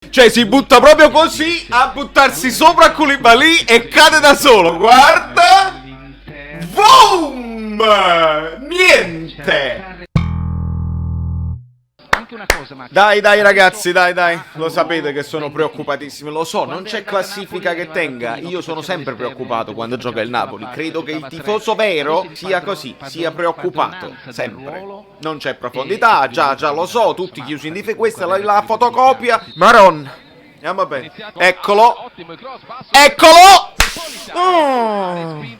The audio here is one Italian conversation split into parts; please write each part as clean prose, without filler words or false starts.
Cioè si butta proprio così a buttarsi sopra a Koulibaly e cade da solo. Guarda. Boom! Niente. Dai ragazzi, dai. Lo sapete che sono preoccupatissimi. Lo so, non c'è classifica che tenga. Io sono sempre preoccupato quando gioca il Napoli. Credo che il tifoso vero sia così, sia preoccupato, sempre. Non c'è profondità, già lo so, tutti chiusi in difesa. Questa è la fotocopia. Maron. Andiamo bene. Eccolo. Oh.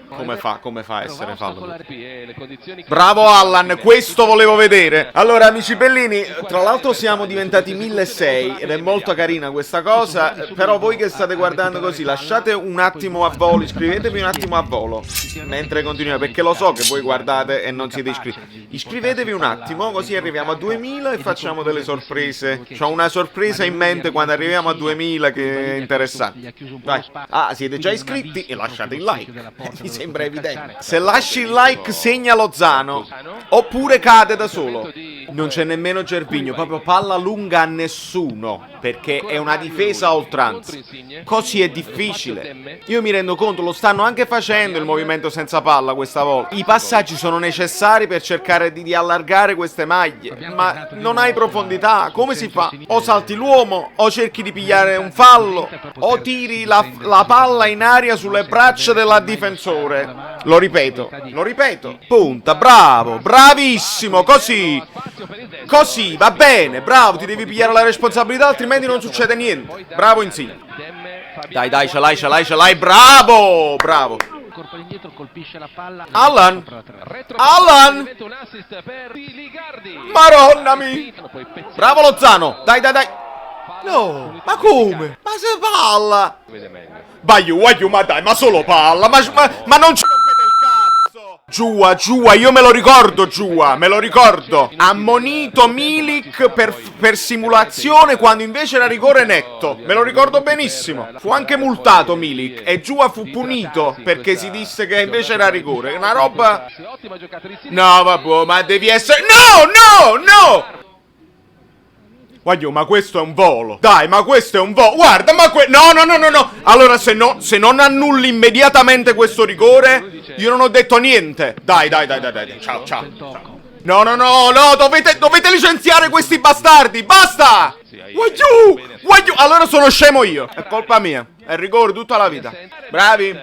Come fa a essere fallo? Bravo Allan, questo volevo vedere. Allora amici bellini, tra l'altro siamo diventati 1600 ed è molto carina questa cosa. Però voi che state guardando così, lasciate un attimo a volo, iscrivetevi un attimo a volo mentre continuiamo, perché lo so che voi guardate e non siete iscritti. Iscrivetevi un attimo, così arriviamo a 2000 e facciamo delle sorprese. C'ho una sorpresa in mente quando arriviamo a 2000 che è interessante. Vai. Ah, siete già iscritti e lasciate il like. Mi sembra evidente. Se lasci il like segna Lozano, oppure cade da solo. Non c'è nemmeno Gervinho, proprio palla lunga a nessuno, perché è una difesa a oltranza. Così è difficile. Io mi rendo conto, lo stanno anche facendo il movimento senza palla questa volta. I passaggi sono necessari per cercare di allargare queste maglie, ma non hai profondità. Come si fa? O salti l'uomo, o cerchi di pigliare un fallo, o tiri la palla in aria sulle braccia del difensore. Lo ripeto. Punta, bravo, bravissimo, così, va bene, bravo, ti devi pigliare la responsabilità, altrimenti non succede niente. Bravo Insigne. Dai, ce l'hai, bravo. Allan. Maronnami. Bravo Lozano, dai. No, ma come? Ma se palla. Vai, ma dai, ma solo palla, ma non ci rompete il cazzo. Giua, io me lo ricordo. Ammonito Milik per simulazione quando invece era rigore netto. Me lo ricordo benissimo. Fu anche multato Milik e Giua fu punito perché si disse che invece era rigore. Una roba. No, vabbè, ma devi essere. No! Guarda, ma questo è un volo. Dai, ma questo è un volo. Guarda, ma no. Allora, se non annulli immediatamente questo rigore, io non ho detto niente. Dai. Ciao. No, dovete licenziare questi bastardi. Basta! Guarda, allora sono scemo io. È colpa mia. È rigore tutta la vita. Bravi.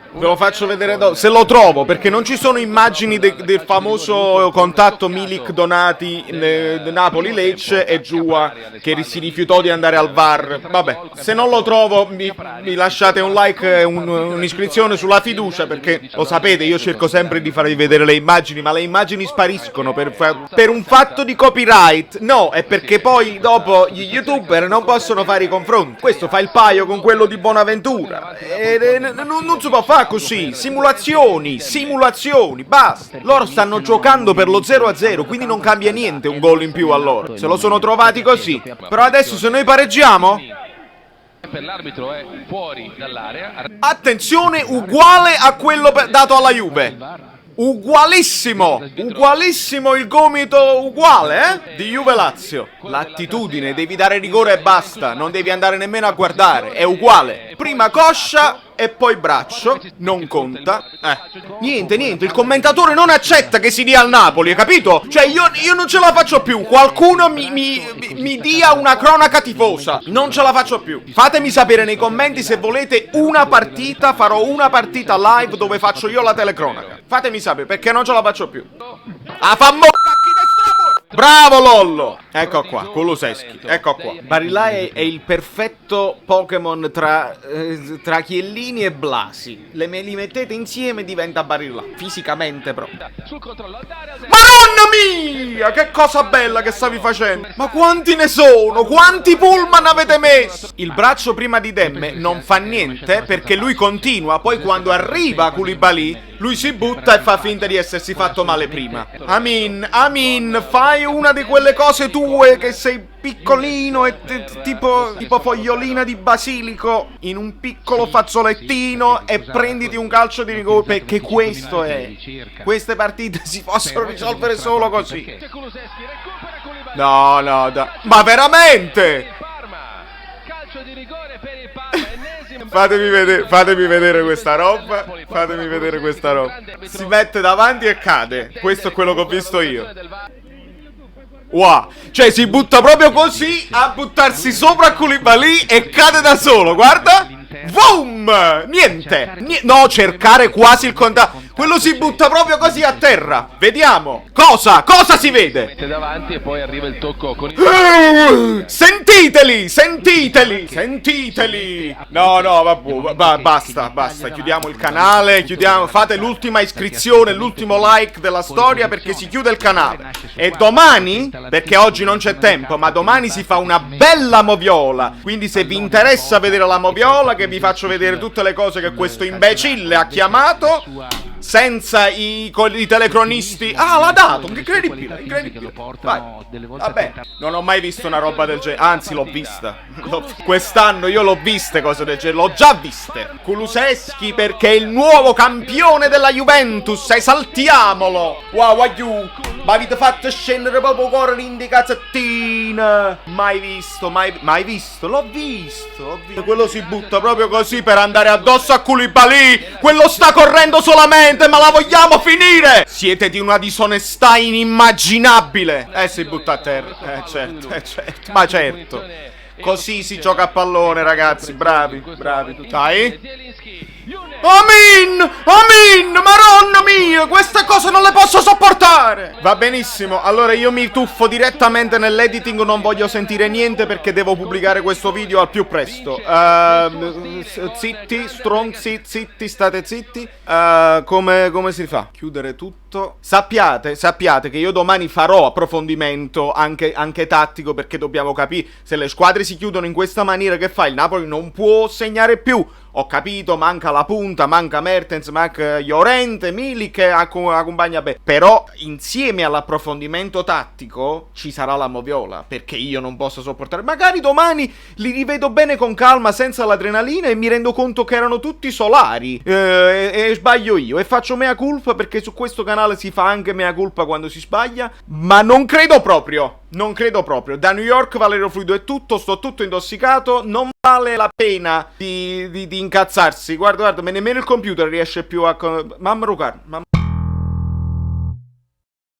Ve lo faccio vedere dopo, se lo trovo, perché non ci sono immagini del famoso contatto Milik Donati Napoli-Lecce e Giua che si rifiutò di andare al VAR. Vabbè, se non lo trovo mi lasciate un like e un'iscrizione sulla fiducia, perché lo sapete, io cerco sempre di farvi vedere le immagini, ma le immagini spariscono per un fatto di copyright. No, è perché poi dopo gli youtuber non possono fare i confronti. Questo fa il paio con quello di Bonaventura. Non si può fare così. Simulazioni, basta. Loro stanno giocando per lo 0-0, quindi non cambia niente un gol in più a loro. Se lo sono trovati così. Però adesso se noi pareggiamo, per l'arbitro è fuori dall'area. Attenzione, uguale a quello dato alla Juve. Ugualissimo il gomito uguale, di Juve Lazio. L'attitudine, devi dare rigore e basta, non devi andare nemmeno a guardare, è uguale. Prima coscia e poi braccio, non conta. Niente, il commentatore non accetta che si dia al Napoli, hai capito? Cioè io non ce la faccio più, qualcuno mi dia una cronaca tifosa, non ce la faccio più. Fatemi sapere nei commenti se volete una partita, farò una partita live dove faccio io la telecronaca. Fatemi sapere, perché non ce la faccio più. Bravo Lollo! Ecco qua, Kulusevski, ecco qua. Barillà è il perfetto Pokémon tra Chiellini e Blasi. Li mettete insieme e diventa Barillà, fisicamente proprio. Madonna mia! Che cosa bella che stavi facendo! Ma quanti ne sono? Quanti pullman avete messo? Il braccio prima di Demme non fa niente perché lui continua, poi quando arriva Koulibaly lui si butta e fa finta di essersi fatto male prima. Amin, fai una di quelle cose tue che sei piccolino e tipo fogliolina di basilico in un piccolo fazzolettino e prenditi un calcio di rigore, perché questo è. Queste partite si possono risolvere solo così. No, ma veramente? Fatemi vedere questa roba. Fatemi vedere questa roba. Si mette davanti e cade. Questo è quello che ho visto io. Wow. Cioè si butta proprio così a buttarsi sopra Koulibaly e cade da solo. Guarda. Boom! Niente. No, cercare quasi il contatto. Quello si butta proprio così a terra. Vediamo. Cosa si vede? Davanti e poi arriva il tocco con Sentiteli. No, vabbè, basta. Chiudiamo il canale, fate l'ultima iscrizione, l'ultimo like della storia, perché si chiude il canale. E domani, perché oggi non c'è tempo, ma domani si fa una bella moviola. Quindi se vi interessa vedere la moviola, che vi faccio vedere tutte le cose che questo imbecille ha chiamato, senza i telecronisti. Ah, l'ha dato, incredibile. Vai. Vabbè, non ho mai visto una roba del genere. Anzi, l'ho vista. Quest'anno io l'ho viste cose del genere. L'ho già viste. Kulusevski perché è il nuovo campione della Juventus. Esaltiamolo. Wow, ma avete fatto scendere proprio cuore l'indicazettina. Mai visto. L'ho visto. Quello si butta proprio così per andare addosso a Koulibaly. Quello sta correndo solamente, ma la vogliamo finire. Siete di una disonestà inimmaginabile. Si butta a terra. Certo. Ma certo. Così si gioca a pallone, ragazzi. Bravi. Dai. Amin, maronna mia, queste cose non le posso sopportare. Va benissimo, allora io mi tuffo direttamente nell'editing, non voglio sentire niente perché devo pubblicare questo video al più presto. Zitti, state zitti. Come si fa? Chiudere tutto. Sappiate che io domani farò approfondimento anche tattico, perché dobbiamo capire se le squadre si chiudono in questa maniera, che fa? Il Napoli non può segnare più. Ho capito, manca la punta, manca Mertens, manca Llorente, Milik, accompagna bene. Però insieme all'approfondimento tattico ci sarà la moviola, perché io non posso sopportare. Magari domani li rivedo bene con calma, senza l'adrenalina, e mi rendo conto che erano tutti solari. E sbaglio io, e faccio mea culpa, perché su questo canale si fa anche mea culpa quando si sbaglia. Ma non credo proprio. Da New York, Valerio Fluido è tutto, sto tutto intossicato, non vale la pena di incazzarsi. Guarda, nemmeno il computer riesce più a... Mamma Rucar,